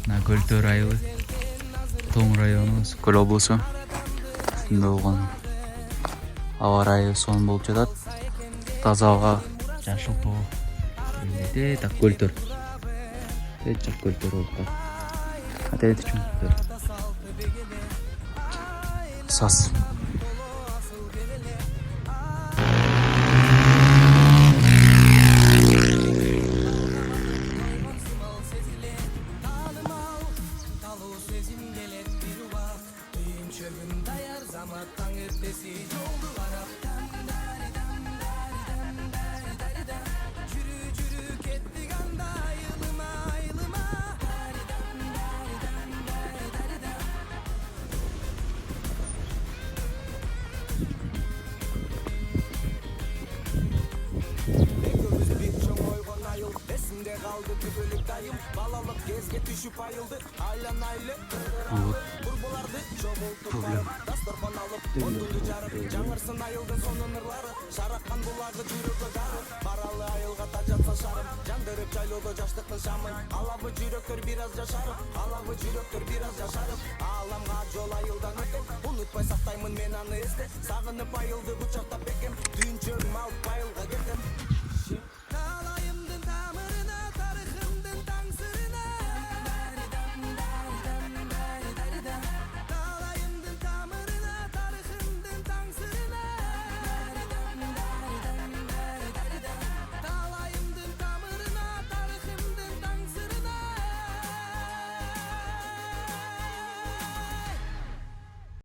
мына Көлтөр айылы, Тоң району, Көл облусу. Ушунда болгон аба ырайы сонун болуп жатат. Таза аба, жашыл тоо. Эндете так Көлтөр. Течик Көлтөр болуп калат. Атети чоңтөр. Сас. Kaldı tübülük dayım Balalık gezge düşüp ayıldı Aylan aylı Kurbulardı çok oldu Dasturban alıp Ondunu jarıp Жаңырсын ayıldın sonun ırları Şarakkan bulardı жүрөкө дары Баралы айылга тажатса шарым Жандырып жайлоодо жаштыктын шамын Алабы жүрөктөр бир аз жашарып Алабы жүрөктөр бир аз жашарып Ааламга жол айылдан өтөм Унутпай сактаймын мен аны эсте Сагынып айылды кучактап бекем Дүйүнчөгүм алып айылга кетем